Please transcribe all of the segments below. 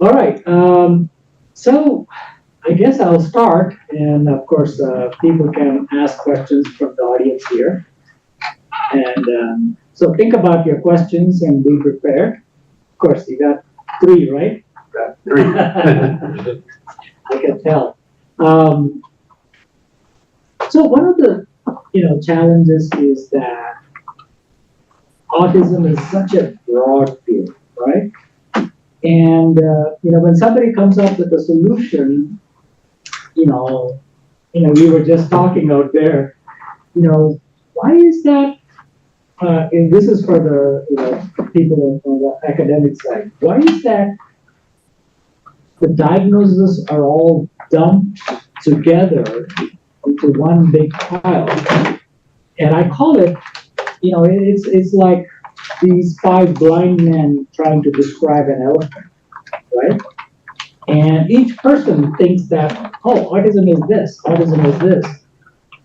All right. So I guess I'll start, and of course, people can ask questions from the audience here. And so think about your questions and be prepared. Of course, you got three, right? Got three. I can tell. Um, so one of the challenges is that autism is such a broad field, right? And when somebody comes up with a solution, we were just talking out there, why is that? And this is for the people on the academic side. Why is that the diagnoses are all dumped together into one big pile? And I call it, it's like these five blind men trying to describe an elephant, right? And each person thinks that, oh, autism is this, autism is this.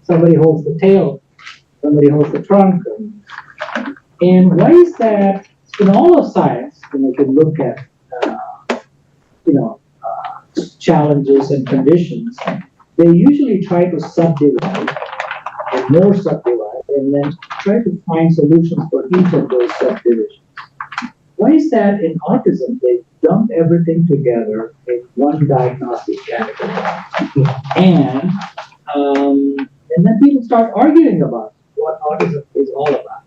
Somebody holds the tail, somebody holds the trunk. And why is that in all of science, when you can look at, challenges and conditions, they usually try to subdivide and more subdivide and then try to find solutions for each of those subdivisions. Why is that in autism, they dump everything together in one diagnostic category? And then people start arguing about what autism is all about.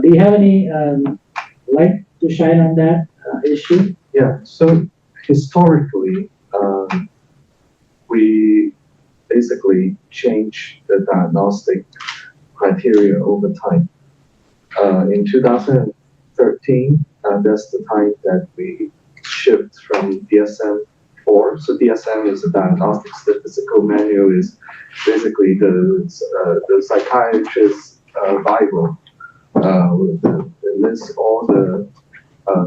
Do you have any light to shine on that issue? Yeah, so historically, we basically change the diagnostic criteria over time. In 2013, that's the time that we shift from DSM-4. So DSM is a diagnostic statistical manual, is basically the psychiatrist's Bible. It lists all the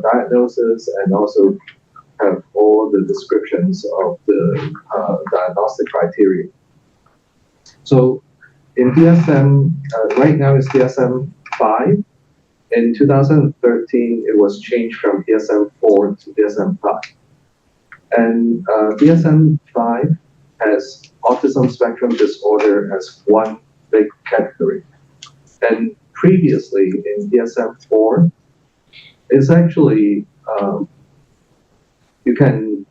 diagnosis and also have all the descriptions of the diagnostic criteria. So in DSM, right now it's DSM-5. In 2013, it was changed from DSM-4 to DSM-5. And DSM-5 has autism spectrum disorder as one big category. And previously in DSM-4, it's actually, you can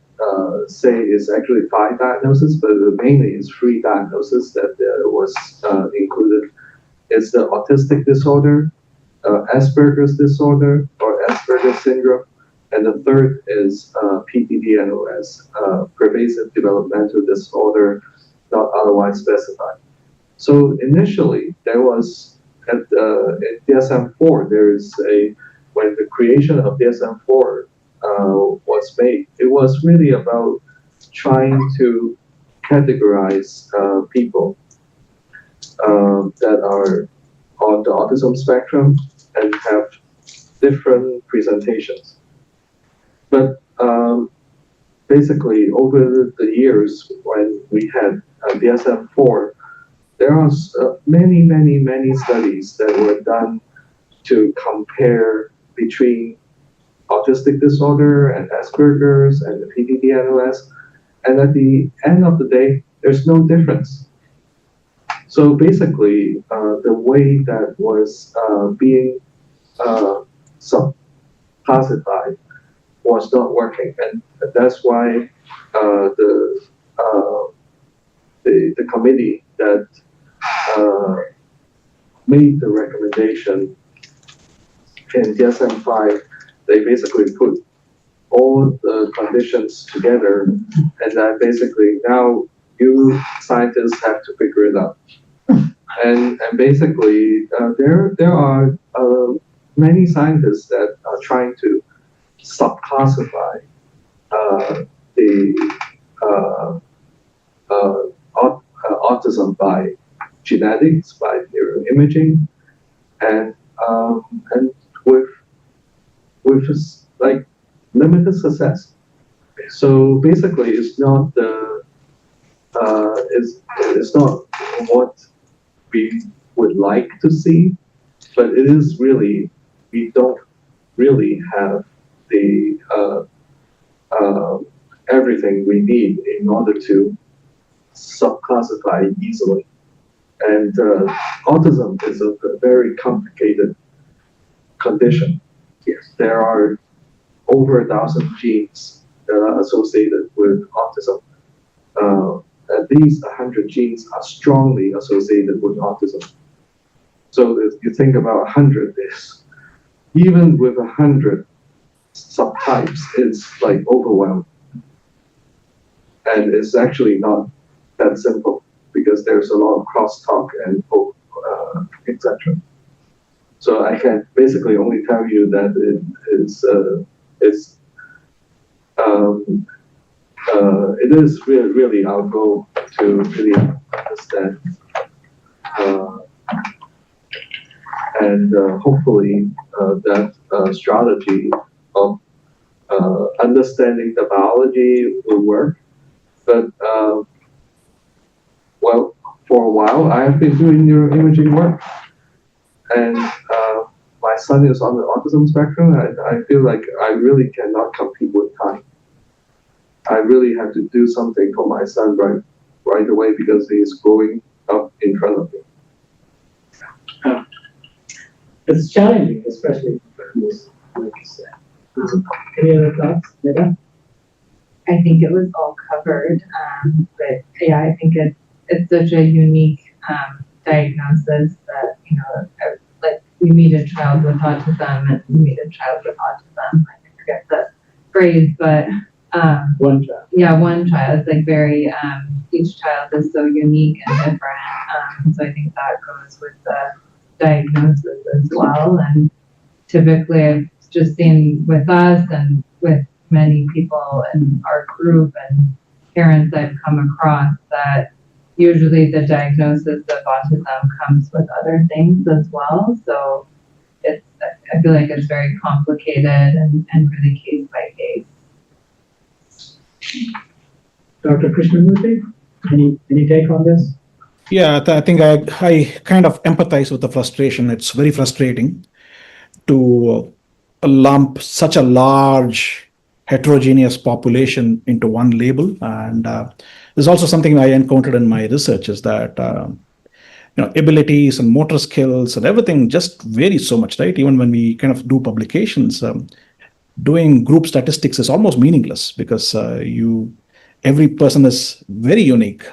say it's actually 5 diagnoses, but mainly it's 3 diagnoses that was included. It's the autistic disorder, Asperger's disorder, or Asperger's syndrome, and the third is PDD-NOS, pervasive developmental disorder, not otherwise specified. So initially, there was in DSM-4, there is when the creation of DSM-4 was made, it was really about trying to categorize people that are on the autism spectrum and have different presentations. But basically, over the years, when we had DSM-4, there are many studies that were done to compare between autistic disorder and Asperger's and the PDD-NOS, and at the end of the day, there's no difference. So basically, the way that was being classified was not working, and that's why the committee that made the recommendation in DSM-5, they basically put all the conditions together, and that basically now you scientists have to figure it out. And basically, there are many scientists that are trying to subclassify the autism by genetics, by neuroimaging, and with like limited success. So basically, it's not it's not what we would like to see, but it is really, we don't really have the uh, everything we need in order to subclassify easily. And autism is a very complicated condition. Yes, there are over 1,000 genes that are associated with autism. At least 100 genes are strongly associated with autism. So if you think about 100, even with 100 subtypes, it's like overwhelming. And it's actually not that simple because there's a lot of crosstalk and etc. So I can basically only tell you that it is really our goal to really understand and hopefully that strategy of understanding the biology will work. But well, for a while I have been doing neuroimaging work, and my son is on the autism spectrum. I feel like I really cannot compete with time. I really have to do something for my son right away because he's growing up in front of me. It's challenging, especially for families, like you said. Any other thoughts, Neda? I think it was all covered, but yeah, I think it's such a unique diagnosis that, you know, like you meet a child with autism and you meet a child with autism. I forget the phrase, but one child. Yeah, one child. It's like very each child is so unique and different. So I think that goes with the diagnosis as well. And typically, I've just seen with us and with many people in our group and parents I've come across that usually the diagnosis of autism comes with other things as well. So I feel like it's very complicated and really case by case. Dr. Krishnamurthy, any take on this? Yeah, I think I kind of empathize with the frustration. It's very frustrating to lump such a large heterogeneous population into one label. And there's also something I encountered in my research is that abilities and motor skills and everything just vary so much, right? Even when we kind of do publications, doing group statistics is almost meaningless because every person is very unique,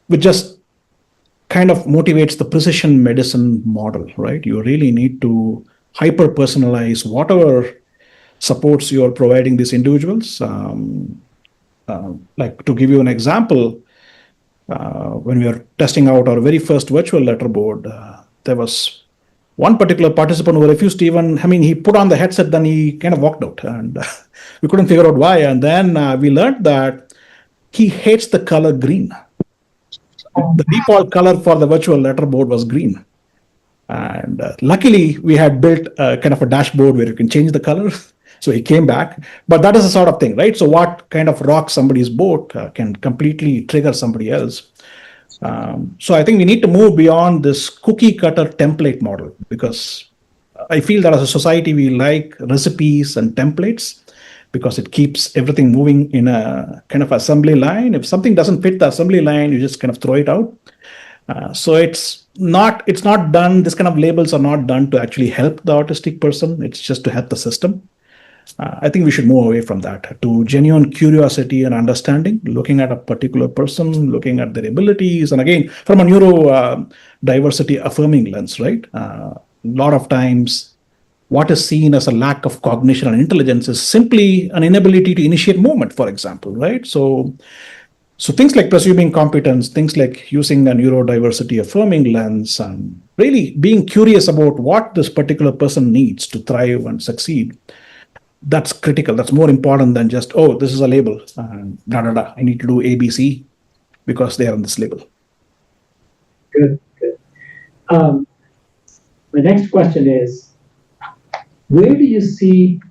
which just kind of motivates the precision medicine model, right? You really need to hyper personalize whatever supports you're providing these individuals. Like to give you an example, when we were testing out our very first virtual letter board, there was one particular participant who refused to even, he put on the headset, then he kind of walked out and we couldn't figure out why. And then we learned that he hates the color green. The default color for the virtual letter board was green. And luckily, we had built kind of a dashboard where you can change the color. So he came back. But that is the sort of thing, right? So what kind of rocks somebody's boat can completely trigger somebody else. So I think we need to move beyond this cookie cutter template model, because I feel that as a society, we like recipes and templates because it keeps everything moving in a kind of assembly line. If something doesn't fit the assembly line, you just kind of throw it out. So it's not done. This kind of labels are not done to actually help the autistic person. It's just to help the system. I think we should move away from that to genuine curiosity and understanding, looking at a particular person, looking at their abilities. And again, from a neurodiversity affirming lens, right? A lot of times, what is seen as a lack of cognition and intelligence is simply an inability to initiate movement, for example, right? So things like presuming competence, things like using a neurodiversity affirming lens, and really being curious about what this particular person needs to thrive and succeed. That's critical. That's more important than just, oh, this is a label. I need to do ABC because they are on this label. Good. My next question is, where do you see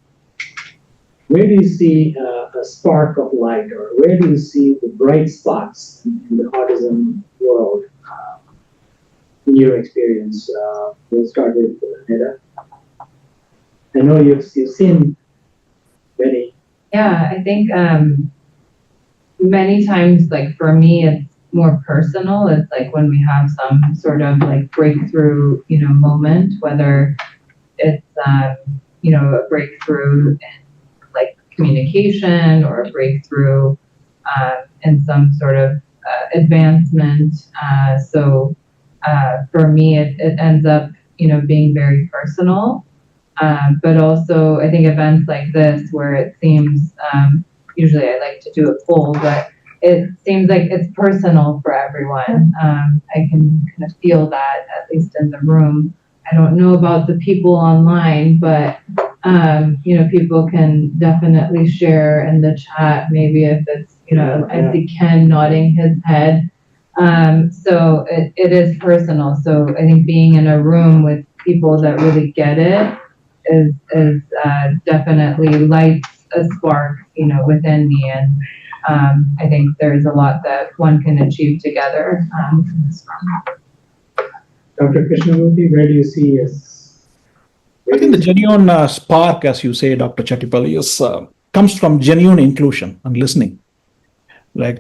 a spark of light, or where do you see the bright spots in the autism world in your experience? We'll start with Neda. I know you've seen many Yeah, I think many times, like for me, it's more personal. It's like when we have some sort of like breakthrough, moment, whether it's, a breakthrough in like communication or a breakthrough in some sort of advancement. For me, it ends up, being very personal. But also, I think events like this, where it seems, usually I like to do a poll, but it seems like it's personal for everyone. I can kind of feel that, at least in the room. I don't know about the people online, but people can definitely share in the chat. Maybe if it's, I see Ken nodding his head. So it is personal. So I think being in a room with people that really get it is definitely lights a spark, within me. And I think there's a lot that one can achieve together in this room. Dr. Krishnamurthy, where do you see us? I think the genuine spark, as you say, Dr. Chattipalli, comes from genuine inclusion and listening. Like,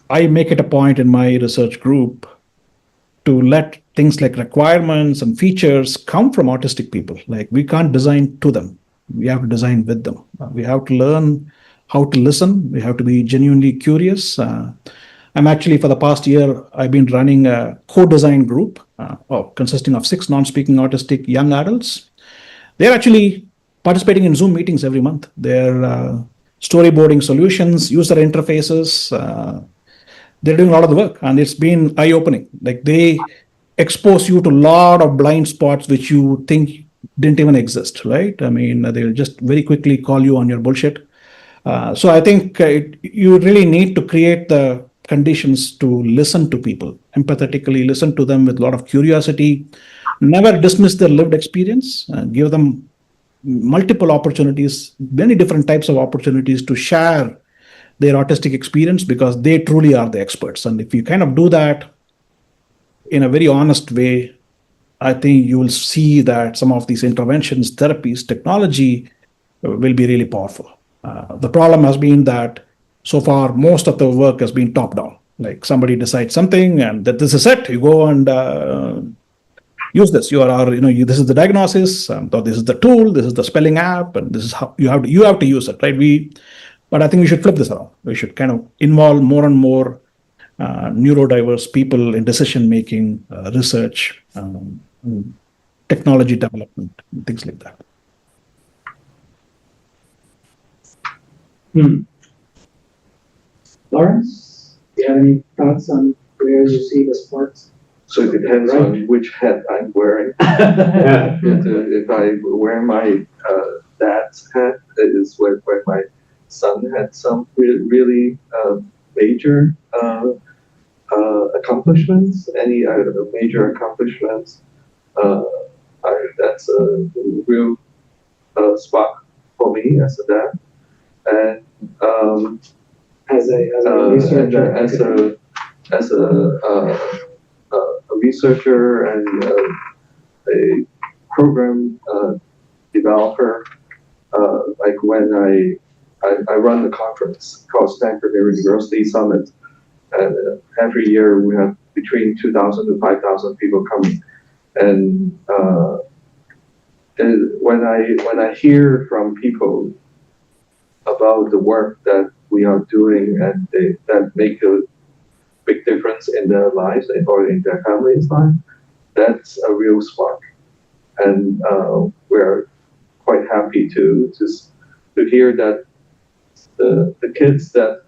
I make it a point in my research group to let things like requirements and features come from autistic people. Like, we can't design to them. We have to design with them. We have to learn how to listen. We have to be genuinely curious. I'm actually, for the past year, I've been running a co-design group consisting of 6 non-speaking autistic young adults. They're actually participating in Zoom meetings every month. They're storyboarding solutions, user interfaces. They're doing a lot of the work, and it's been eye-opening. Like, they expose you to a lot of blind spots which you think didn't even exist, right? I mean, they'll just very quickly call you on your bullshit. So I think you really need to create the conditions to listen to people, empathetically listen to them with a lot of curiosity, never dismiss their lived experience, give them multiple opportunities, many different types of opportunities to share their autistic experience, because they truly are the experts. And if you kind of do that in a very honest way, I think you will see that some of these interventions, therapies, technology will be really powerful. The problem has been that so far, most of the work has been top down. Like, somebody decides something and that this is it. You go and use this. This is the diagnosis, or this is the tool, this is the spelling app, and this is how you have to use it, right? But I think we should flip this around. We should kind of involve more and more neurodiverse people in decision making, research, technology development, things like that. Lawrence, do you have any thoughts on where you see the sparks? So it depends on which hat I'm wearing. If I wear my dad's hat, it is when my son had some really major accomplishments. Any major accomplishments, that's a real spot for me as a dad. And as a researcher, as a researcher and a program developer, like when I run a conference called Stanford University Summit, and every year we have between 2,000 to 5,000 people coming, and when I hear from people about the work that we are doing and that make a big difference in their lives or in their family's life, that's a real spark. And we're quite happy to hear that the kids that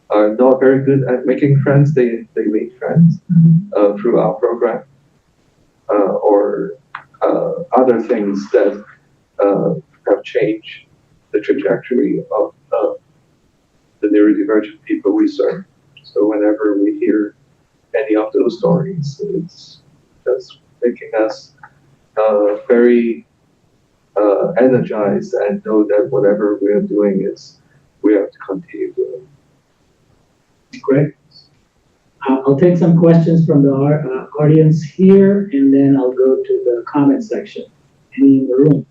are not very good at making friends, they make friends through our program, or other things that have changed the trajectory of the neurodivergent people we serve. So whenever we hear any of those stories, it's just making us very energized and know that whatever we are doing we have to continue doing. Great. I'll take some questions from the audience here, and then I'll go to the comment section. Any in the room?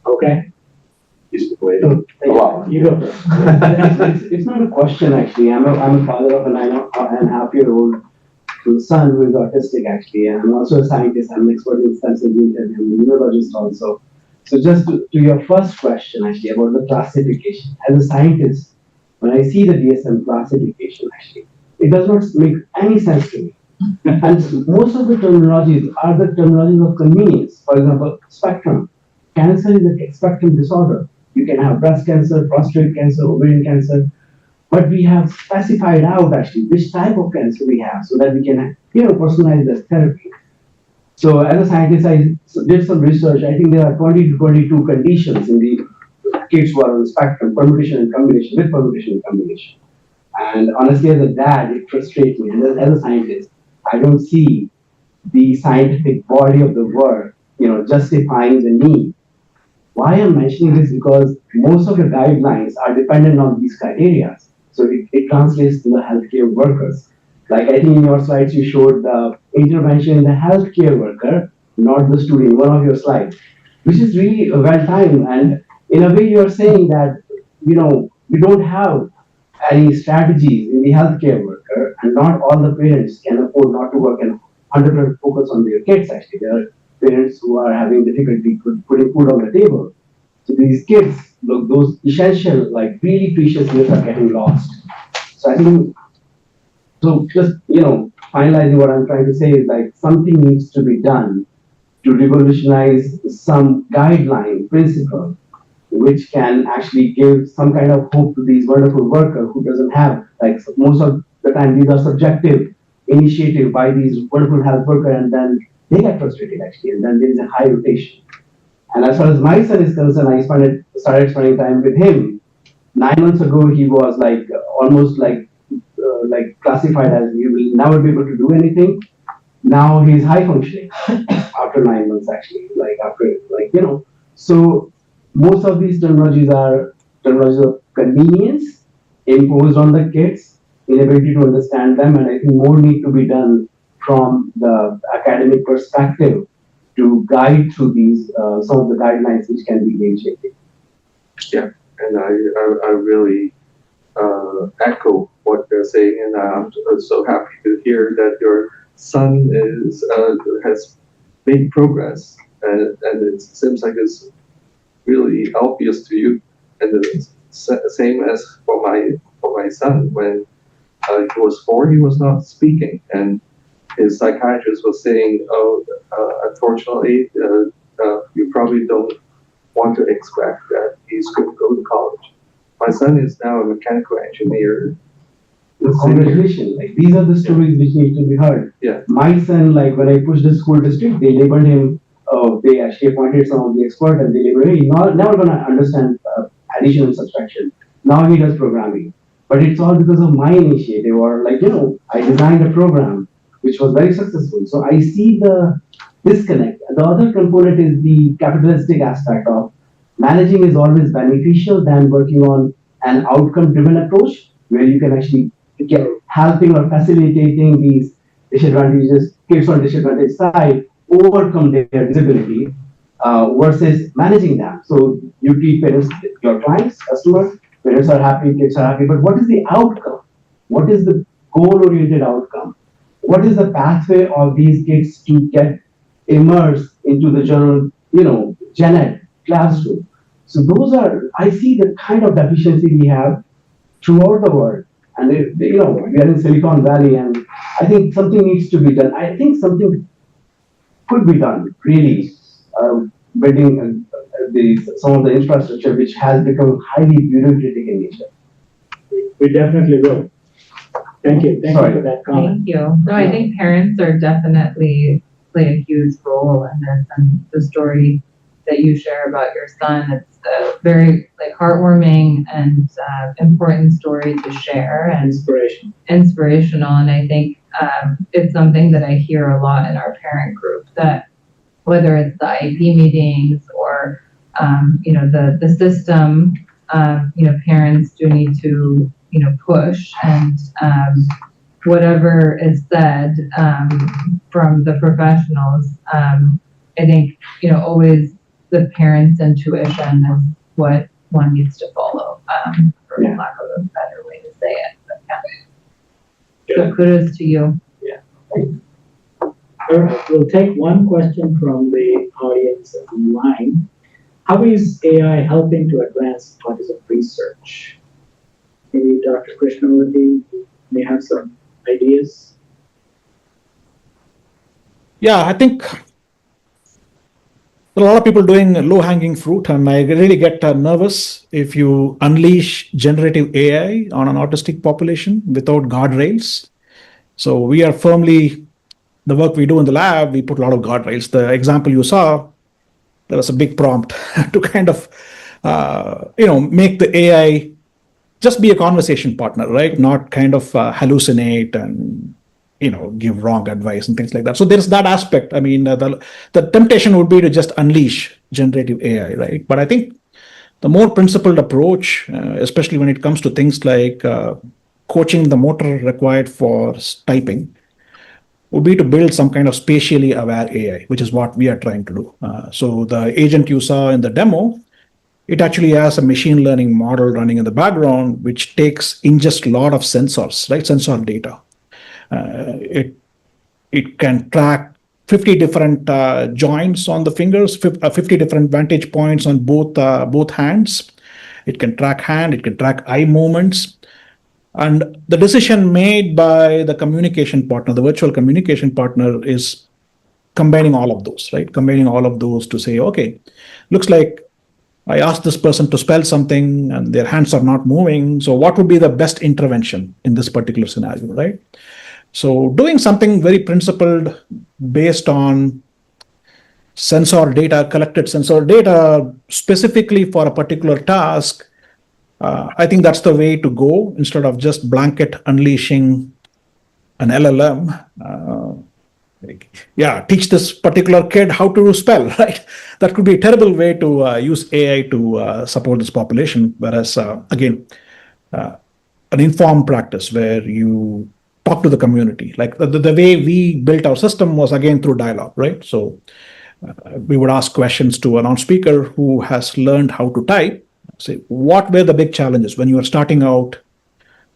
Okay? Wait. So, Wow. you go first. It's not a question actually. I'm a father of a 9.5-year-old son who is autistic actually, and I'm also a scientist. I'm an expert in stem cell gene therapy. I'm a neurologist also. So just to your first question actually about the classification. As a scientist, when I see the DSM classification actually, it does not make any sense to me. And most of the terminologies are the terminologies of convenience. For example, spectrum. Cancer is a spectrum disorder. You can have breast cancer, prostate cancer, ovarian cancer, but we have specified out actually which type of cancer we have so that we can, personalize the therapy. So as a scientist, I did some research. I think there are 20 to 22 conditions in the kids who are on the spectrum, permutation and combination, with permutation and combination. And honestly, as a dad, it frustrates me. And as a scientist, I don't see the scientific body of the work, justifying the need. Why I'm mentioning this because most of the guidelines are dependent on these criteria. So it translates to the healthcare workers. Like I think in your slides you showed the intervention in the healthcare worker, not the student, one of your slides, which is really well timed. And in a way you're saying that, we don't have any strategies in the healthcare worker, and not all the parents can afford not to work and 100% focus on their kids actually. There are parents who are having difficulty putting food on the table. So these kids, look, those essential, like really precious years are getting lost. So I think, so just, finalizing what I'm trying to say is like something needs to be done to revolutionize some guideline principle which can actually give some kind of hope to these wonderful workers who doesn't have, like most of the time, these are subjective initiative by these wonderful health workers, and then they get frustrated actually, and then there is a high rotation. And as far as my son is concerned, I started spending time with him. 9 months ago, he was like almost like classified as he will never be able to do anything. Now he's high functioning after 9 months actually, So most of these terminologies are terminologies of convenience imposed on the kids, inability to understand them, and I think more need to be done from the academic perspective to guide through these some of the guidelines which can be game changing. Yeah, and I really echo what they're saying, and I'm so happy to hear that your son has made progress, and it seems like it's really obvious to you. And the same as for my son, when he was 4, he was not speaking, and his psychiatrist was saying, "Oh, unfortunately, you probably don't want to expect that he's going to go to college." My son is now a mechanical engineer. Congratulations! Like these are the stories which need to be heard. Yeah. My son, like when I pushed the school district, they labeled him. They actually appointed some of the experts, and they labeled him. He's never gonna understand addition and subtraction. Now he does programming, but it's all because of my initiative, or I designed a program which was very successful. So I see the disconnect. The other component is the capitalistic aspect of managing is always beneficial than working on an outcome-driven approach where you can actually get helping or facilitating these disadvantages, kids on disadvantaged side, overcome their disability versus managing them. So you treat parents, your clients, customers, parents are happy, kids are happy, but what is the outcome? What is the goal-oriented outcome? What is the pathway of these kids to get immersed into the general, gen ed classroom? So those are, I see the kind of deficiency we have throughout the world. And, we are in Silicon Valley, and I think something needs to be done. I think something could be done, really, building some of the infrastructure which has become highly bureaucratic in nature. We definitely will. Thank you. Thank you for that comment. Thank you. No, I think parents are definitely play a huge role in this, and the story that you share about your son, it's a very heartwarming and important story to share, and inspirational. And I think it's something that I hear a lot in our parent group, that whether it's the IEP meetings or the system, parents do need to push, and whatever is said from the professionals, I think always the parent's intuition is what one needs to follow, for lack of a better way to say it. But so kudos to you. All right, we'll take one question from the audience online. How is AI helping to advance autism research? Maybe Dr. Krishnamurthy may have some ideas. Yeah, I think there are a lot of people doing low-hanging fruit, and I really get nervous if you unleash generative AI on an autistic population without guardrails. So we are firmly, the work we do in the lab, we put a lot of guardrails. The example you saw, there was a big prompt to kind of, make the AI just be a conversation partner, right? Not kind of hallucinate and give wrong advice and things like that. So there's that aspect. I mean, the temptation would be to just unleash generative AI, right? But I think the more principled approach, especially when it comes to things like coaching the motor required for typing, would be to build some kind of spatially aware AI, which is what we are trying to do. So the agent you saw in the demo, it actually has a machine learning model running in the background, which ingests a lot of sensors, right? Sensor data. It can track 50 different joints on the fingers, 50 different vantage points on both hands. It can track hand, it can track eye movements. And the decision made by the communication partner, the virtual communication partner, is combining all of those, right? Combining all of those to say, okay, looks like I asked this person to spell something and their hands are not moving. So what would be the best intervention in this particular scenario, right? So doing something very principled based on collected sensor data, specifically for a particular task, I think that's the way to go instead of just blanket unleashing an LLM. Teach this particular kid how to spell, right? That could be a terrible way to use AI to support this population. Whereas, again, an informed practice where you talk to the community. Like the way we built our system was, again, through dialogue, right? So we would ask questions to a non-speaker who has learned how to type. Say, what were the big challenges when you were starting out?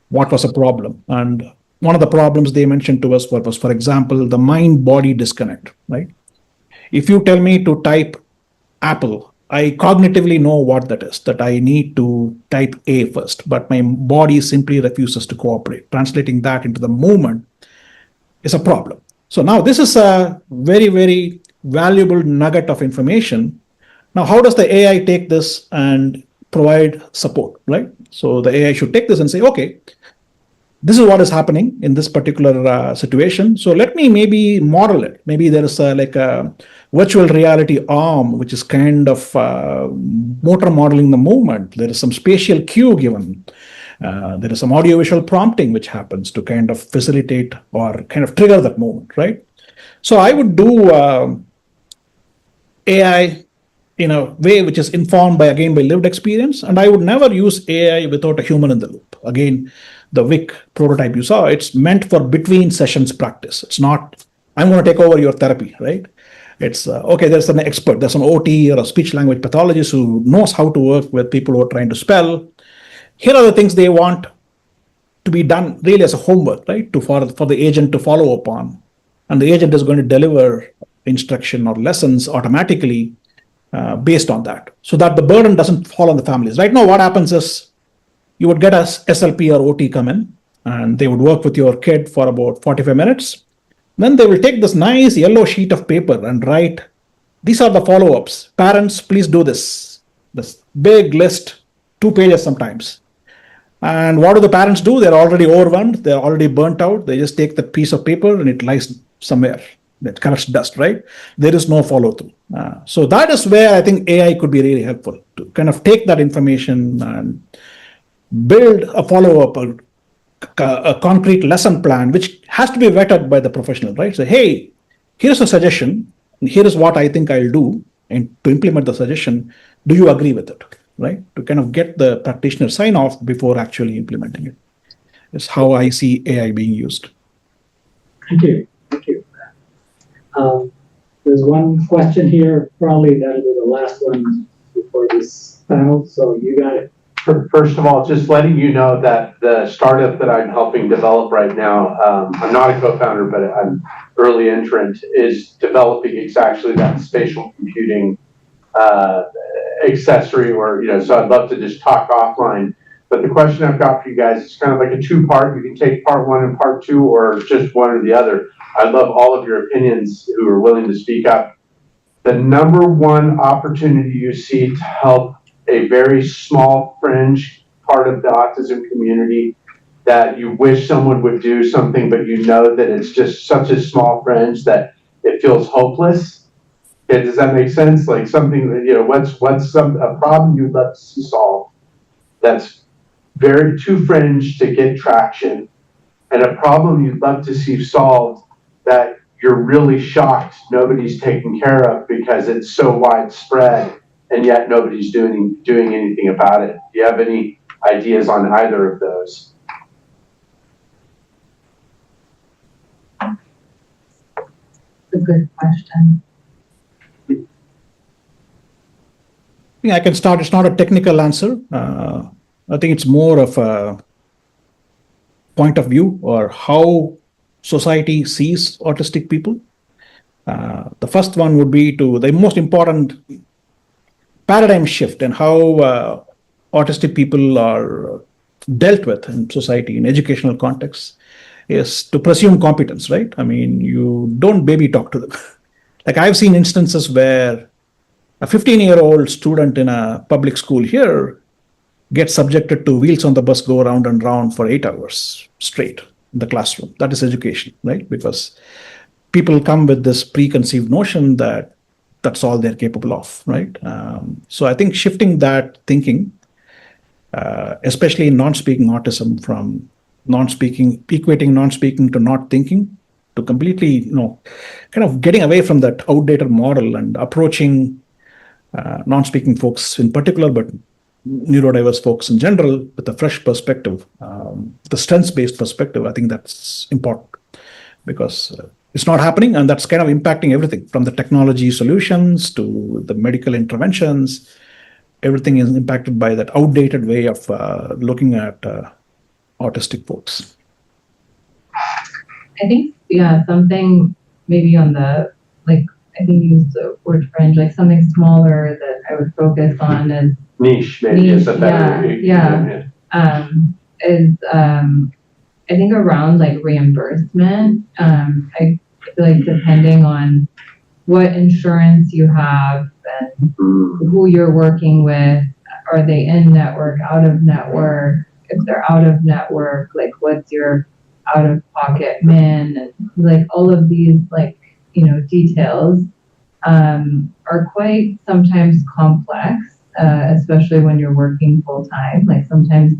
What was a problem? And one of the problems they mentioned to us was, for example, the mind-body disconnect, right? If you tell me to type Apple, I cognitively know what that is, that I need to type A first, but my body simply refuses to cooperate. Translating that into the movement is a problem. So now this is a very, very valuable nugget of information. Now, how does the AI take this and provide support, right? So the AI should take this and say, okay, this is what is happening in this particular situation. So let me maybe model it. Maybe there is like a virtual reality arm, which is kind of motor modeling the movement. There is some spatial cue given. There is some audiovisual prompting which happens to kind of facilitate or kind of trigger that movement, right? So I would do AI in a way which is informed by lived experience. And I would never use AI without a human in the loop. Again, the WIC prototype you saw, it's meant for between sessions practice. It's not, I'm going to take over your therapy, right? It's, okay, there's an expert, there's an OT or a speech language pathologist who knows how to work with people who are trying to spell. Here are the things they want to be done really as a homework, right? For the agent to follow up on. And the agent is going to deliver instruction or lessons automatically based on that, so that the burden doesn't fall on the families. Right now, what happens is you would get a SLP or OT come in, and they would work with your kid for about 45 minutes. Then they will take this nice yellow sheet of paper and write, these are the follow-ups. Parents, please do this. This big list, 2 pages sometimes. And what do the parents do? They're already overwhelmed. They're already burnt out. They just take that piece of paper and it lies somewhere. That collects dust, right? There is no follow-through. So that is where I think AI could be really helpful to kind of take that information and build a follow-up, a concrete lesson plan, which has to be vetted by the professional, right? So, hey, here's a suggestion, and here is what I think I'll do, and to implement the suggestion, do you agree with it, right? To kind of get the practitioner sign off before actually implementing it. Is how I see AI being used. Thank you. There's one question here, probably that'll be the the last one before this panel, so you got it. First of all, just letting you know that the startup that I'm helping develop right now, I'm not a co-founder, but I'm early entrant, is developing exactly that spatial computing accessory, or, so I'd love to just talk offline. But the question I've got for you guys is kind of like a two-part. You can take part one and part two, or just one or the other. I'd love all of your opinions who are willing to speak up. The number one opportunity you see to help a very small fringe part of the autism community that you wish someone would do something, but you know that it's just such a small fringe that it feels hopeless. Okay, does that make sense? Like something that, what's a problem you'd love to see solved that's very too fringe to get traction, and a problem you'd love to see solved that you're really shocked nobody's taken care of because it's so widespread and yet nobody's doing anything about it. Do you have any ideas on either of those? It's a good question. I can start. It's not a technical answer. I think it's more of a point of view or how society sees autistic people. The first one would be the most important paradigm shift in how autistic people are dealt with in society, in educational contexts, is to presume competence, right? I mean, you don't baby talk to them. Like I've seen instances where a 15-year-old student in a public school here gets subjected to wheels on the bus go round and round for 8 hours straight in the classroom. That is education, right? Because people come with this preconceived notion that that's all they're capable of, right? So I think shifting that thinking, especially in non-speaking autism, from equating non-speaking to not thinking, to completely, kind of getting away from that outdated model and approaching non-speaking folks in particular, but neurodiverse folks in general with a fresh perspective, the strengths-based perspective. I think that's important because it's not happening, and that's kind of impacting everything from the technology solutions to the medical interventions. Everything is impacted by that outdated way of looking at autistic folks. I think, something maybe on the, I think you used the word fringe, like something smaller that I would focus on is niche, maybe is a better. I think around like reimbursement. I feel like depending on what insurance you have and who you're working with, are they in network, out of network? If they're out of network, like what's your out of pocket min, and like all of these details are quite sometimes complex, especially when you're working full time. Like sometimes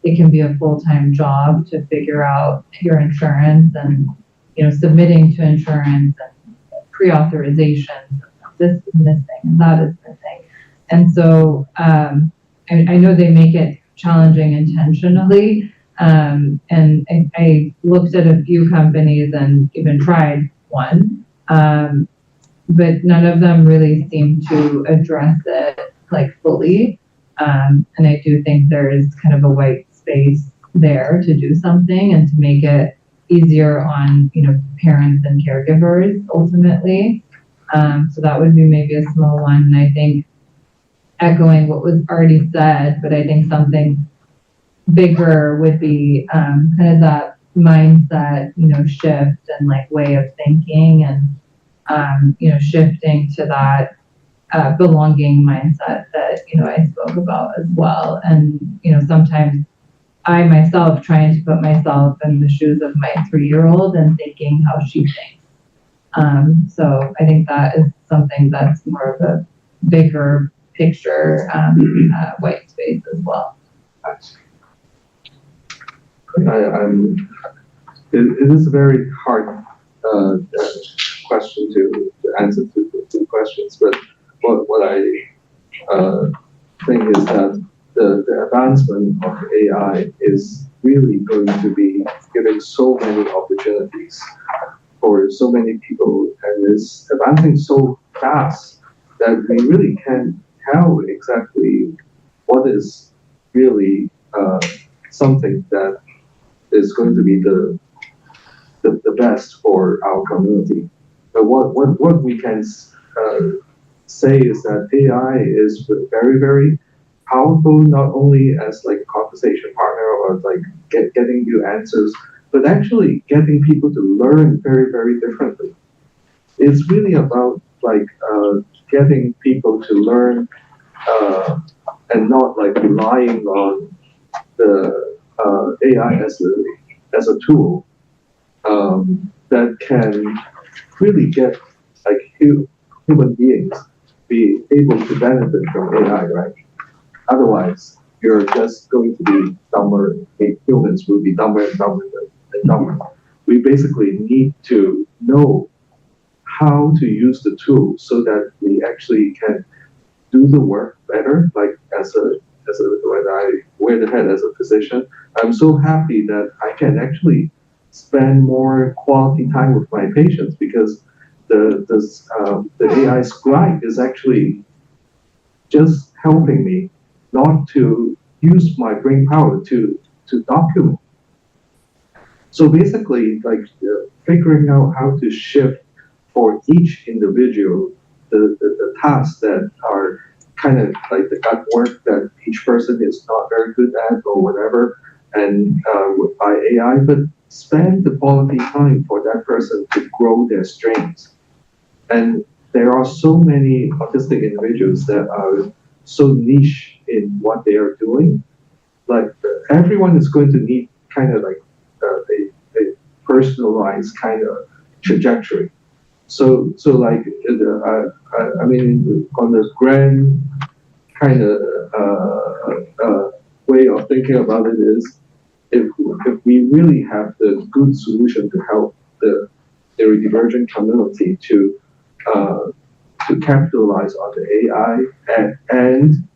it can be a full-time job to figure out your insurance and submitting to insurance and pre-authorization. This is missing, that is missing, and so I know they make it challenging intentionally. And I looked at a few companies and even tried one, but none of them really seem to address it fully. And I do think there is kind of a white space there to do something and to make it easier on parents and caregivers ultimately. So that would be maybe a small one. And I think echoing what was already said, but I think something bigger would be kind of that mindset, shift and way of thinking, and shifting to that belonging mindset that I spoke about as well. And sometimes I myself trying to put myself in the shoes of my 3-year-old and thinking how she thinks. So I think that is something that's more of a bigger picture white space as well. It is a very hard question to answer two questions, but what I think is that the advancement of AI is really going to be giving so many opportunities for so many people, and is advancing so fast that we really can't tell exactly what is really something that is going to be the best for our community. But what we can say is that AI is very, very powerful, not only as like a conversation partner or like getting you answers, but actually getting people to learn very, very differently. It's really about like getting people to learn and not like relying on the AI as a tool that can really get like human beings be able to benefit from AI, right? Otherwise, you're just going to be dumber. Humans will be dumber and dumber and dumber. We basically need to know how to use the tool so that we actually can do the work better. Like when I wear the hat as a physician, I'm so happy that I can actually spend more quality time with my patients because the AI scribe is actually just helping me not to use my brain power to document. So basically, like figuring out how to shift for each individual the tasks that are kind of like the gut work that each person is not very good at or whatever, and by AI, but spend the quality time for that person to grow their strengths. And there are so many autistic individuals that are so niche in what they are doing. Like everyone is going to need kind of like a personalized kind of trajectory. So like I mean, on the grand kind of way of thinking about it is, if we really have the good solution to help the neurodivergent community to capitalize on the AI and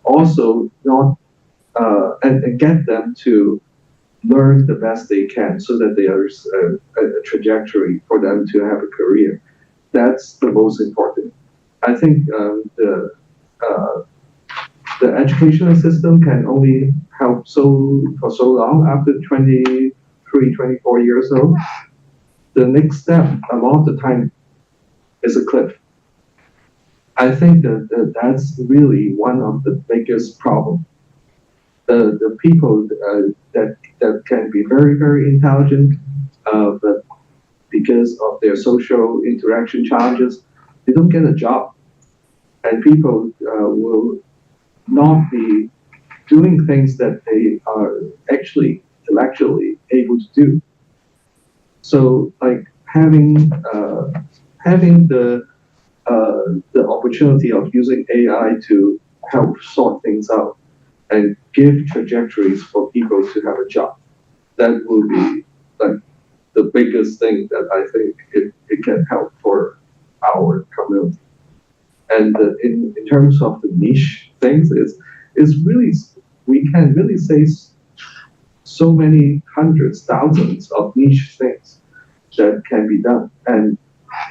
also not and get them to learn the best they can so that there's a trajectory for them to have a career. That's the most important. I think the educational system can only help for so long after 23, 24 years old. The next step, a lot of the time, is a cliff. I think that's really one of the biggest problems. The people that can be very, very intelligent, but because of their social interaction challenges, they don't get a job. And people will not be doing things that they are actually intellectually able to do. So like having the opportunity of using AI to help sort things out and give trajectories for people to have a job. That will be like the biggest thing that I think it can help for our community. And in terms of the niche things, is really, we can really say so many hundreds, thousands of niche things that can be done. And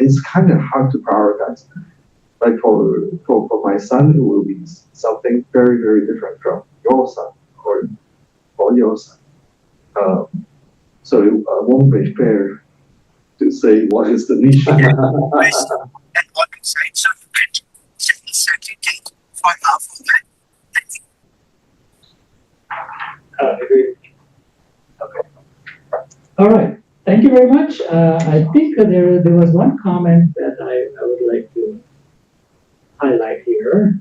it's kind of hard to prioritize. Like for my son, it will be something very, very different from your son or your son. So it won't be fair to say what is the niche. Agreed. Okay. All right. Thank you very much. I think there was one comment that I would like to highlight here.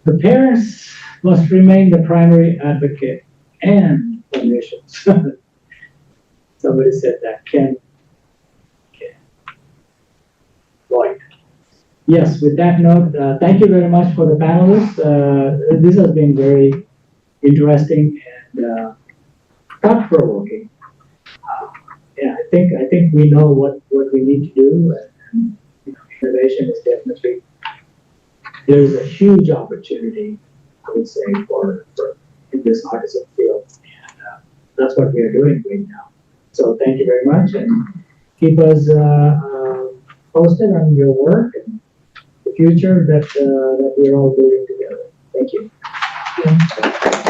The parents must remain the primary advocate and clinicians. Somebody said that. Ken. Right. Yes, with that note, thank you very much for the panelists. This has been very interesting and thought-provoking. Yeah, I think we know what we need to do, and innovation is definitely, there's a huge opportunity, I would say, for in this autism field, and that's what we are doing right now. So thank you very much, and keep us posted on your work and the future that we're all building together. Thank you. Yeah.